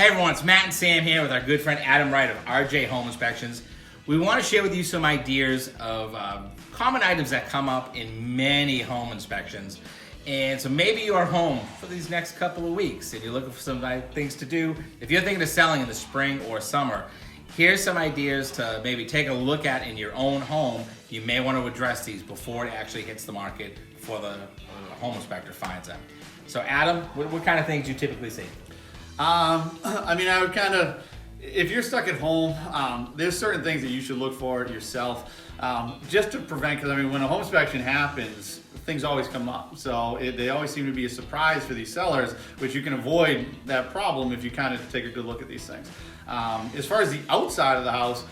Hey everyone, it's Matt and Sam here with our good friend Adam Wright of RJ Home Inspections. We want to share with you some ideas of common items that come up in many home inspections. And so maybe you are home for these next couple of weeks and you're looking for some things to do. If you're thinking of selling in the spring or summer, here's some ideas to maybe take a look at in your own home. You may want to address these before it actually hits the market, before the home inspector finds them. So Adam, what kind of things do you typically see? I would kind of, if you're stuck at home, there's certain things that you should look for yourself, just to prevent, because when a home inspection happens, things always come up. So they always seem to be a surprise for these sellers, which you can avoid that problem if you kind of take a good look at these things. As far as the outside of the house,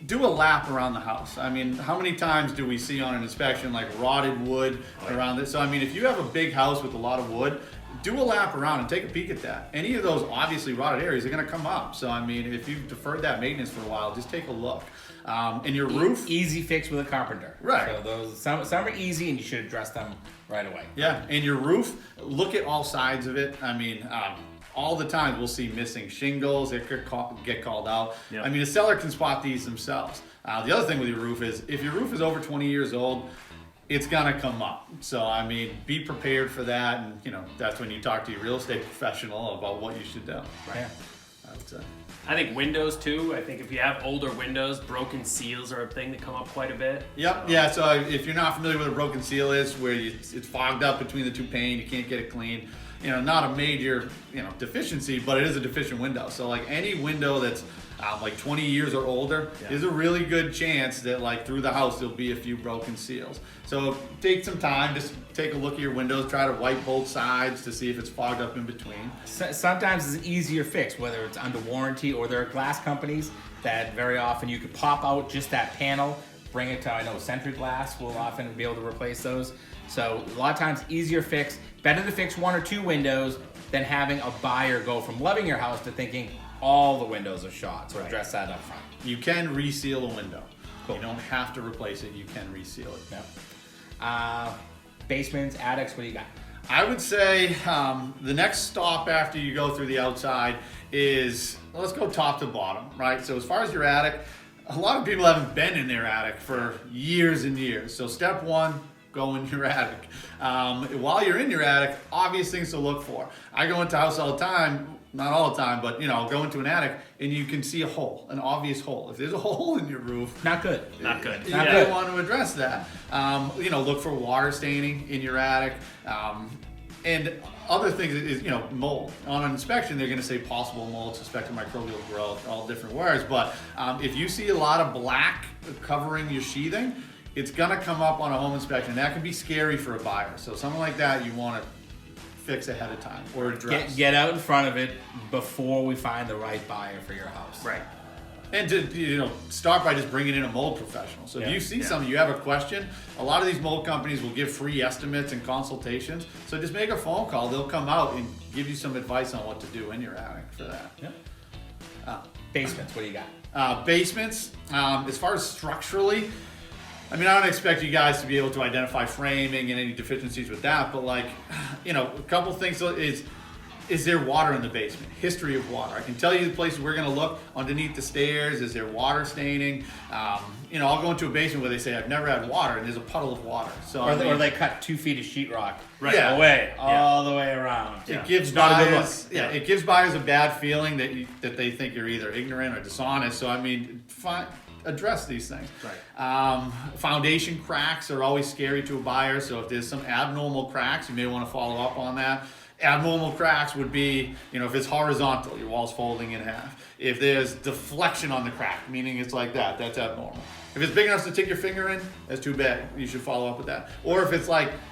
do a lap around the house. How many times do we see on an inspection like rotted wood around this? So if you have a big house with a lot of wood, do a lap around and take a peek at that. Any of those obviously rotted areas are going to come up. So if you've deferred that maintenance for a while, just take a look. And your roof, easy fix with a carpenter. Right. So those some are easy, and you should address them right away. Yeah. And your roof, look at all sides of it. All the time we'll see missing shingles that get called out. Yep. A seller can spot these themselves. The other thing with your roof is, if your roof is over 20 years old, it's gonna come up. So be prepared for that, and that's when you talk to your real estate professional about what you should do. Right. Yeah. I think windows too. I think if you have older windows, broken seals are a thing that come up quite a bit. Yep. Yeah. So if you're not familiar with what a broken seal is, where it's fogged up between the two pane, you can't get it clean. Not a major deficiency, but it is a deficient window. So any window that's 20 years or older, there's a really good chance that through the house there'll be a few broken seals. So take some time, just take a look at your windows, try to wipe both sides to see if it's fogged up in between. Sometimes it's an easier fix, whether it's under warranty or there are glass companies that very often you could pop out just that panel, bring it to, I know Century Glass will often be able to replace those. So a lot of times easier fix, better to fix one or two windows than having a buyer go from loving your house to thinking all the windows are shot. So address that up front. You can reseal a window. Cool. You don't have to replace it, you can reseal it. Yeah. Basements, attics, what do you got? I would say the next stop after you go through the outside is, let's go top to bottom, right? So as far as your attic, a lot of people haven't been in their attic for years and years. So step one, go in your attic. While you're in your attic, obvious things to look for. I go into house all the time, not all the time, but I'll go into an attic and you can see a hole, an obvious hole. If there's a hole in your roof, not good. You may want to address that. Look for water staining in your attic. And other things is, mold. On an inspection, they're going to say possible mold, suspected microbial growth, all different words. But if you see a lot of black covering your sheathing, it's going to come up on a home inspection. That can be scary for a buyer. So something like that you want to fix ahead of time or address. Get out in front of it before we find the right buyer for your house. Right. And to start by just bringing in a mold professional. So if you see something, you have a question, a lot of these mold companies will give free estimates and consultations. So just make a phone call. They'll come out and give you some advice on what to do in your attic for that. Yeah. Basements, what do you got? Basements, as far as structurally, I don't expect you guys to be able to identify framing and any deficiencies with that, but a couple things is there water in the basement? History of water. I can tell you the places we're going to look underneath the stairs. Is there water staining? I'll go into a basement where they say I've never had water, and there's a puddle of water. So or they cut 2 feet of sheetrock away, all the way around. It gives buyers, it gives buyers a bad feeling that they think you're either ignorant or dishonest. So address these things. Right. Foundation cracks are always scary to a buyer. So if there's some abnormal cracks, you may want to follow up on that. Abnormal cracks would be, if it's horizontal, your wall's folding in half. If there's deflection on the crack, meaning it's like that, that's abnormal. If it's big enough to take your finger in, that's too bad. You should follow up with that. Or if it's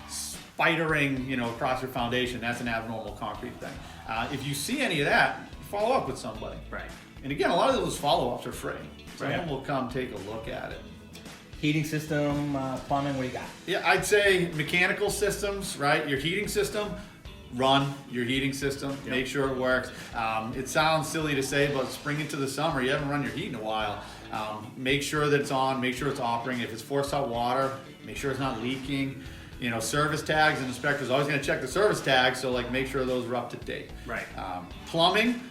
spidering, across your foundation, that's an abnormal concrete thing. If you see any of that, follow up with somebody. Right. And again, a lot of those follow-ups are free. Someone will come take a look at it. Heating system, plumbing, what do you got? Yeah, I'd say mechanical systems, right? Your heating system, run your heating system, make sure it works. It sounds silly to say, but spring into the summer, you haven't run your heat in a while. Make sure that it's on, make sure it's operating. If it's forced hot water, make sure it's not leaking. service tags, and inspectors always going to check the service tags, so like make sure those are up to date. Right. Plumbing,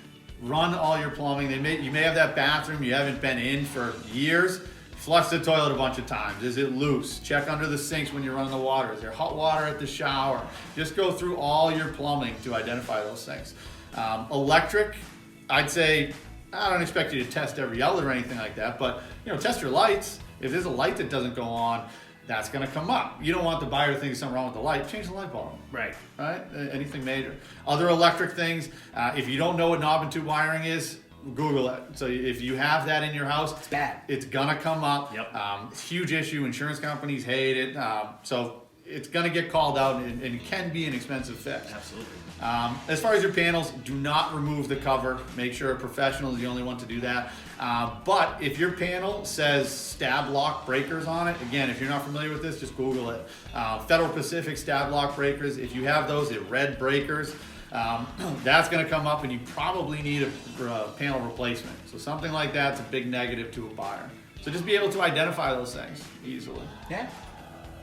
run all your plumbing. You may have that bathroom you haven't been in for years. Flush the toilet a bunch of times. Is it loose? Check under the sinks when you're running the water. Is there hot water at the shower? Just go through all your plumbing to identify those things. Electric, I'd say, I don't expect you to test every outlet or anything like that, but test your lights. If there's a light that doesn't go on, that's going to come up. You don't want the buyer to think there's something wrong with the light. Change the light bulb. Right. Right? Anything major. Other electric things, if you don't know what knob and tube wiring is, Google it. So if you have that in your house, It's bad. It's gonna come up. Yep. It's a huge issue. Insurance companies hate it. So it's gonna get called out, and it can be an expensive fix. Absolutely. As far as your panels, do not remove the cover. Make sure a professional is the only one to do that. But if your panel says stab lock breakers on it, again, if you're not familiar with this, just Google it. Federal Pacific stab lock breakers. If you have those, they're red breakers. That's going to come up, and you probably need a panel replacement. So something like that's a big negative to a buyer. So just be able to identify those things easily. Yeah.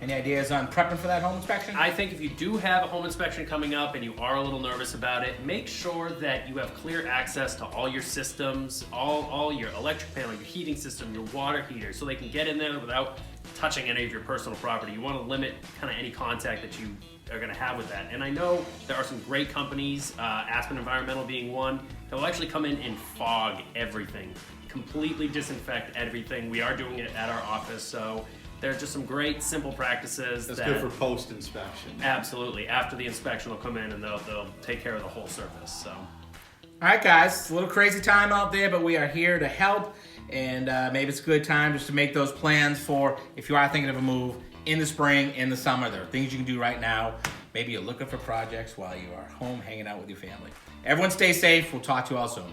Any ideas on prepping for that home inspection? I think if you do have a home inspection coming up and you are a little nervous about it, make sure that you have clear access to all your systems, all your electric panel, your heating system, your water heater, so they can get in there without touching any of your personal property. You want to limit kind of any contact that you are going to have with that. And I know there are some great companies, Aspen Environmental being one, that will actually come in and fog everything, completely disinfect everything. We are doing it at our office, so there are just some great simple practices. That's good for post-inspection. Absolutely. After the inspection, they'll come in and they'll take care of the whole surface. So. All right, guys, it's a little crazy time out there, but we are here to help, and maybe it's a good time just to make those plans for if you are thinking of a move in the spring, in the summer. There are things you can do right now. Maybe you're looking for projects while you are home hanging out with your family. Everyone stay safe. We'll talk to you all soon.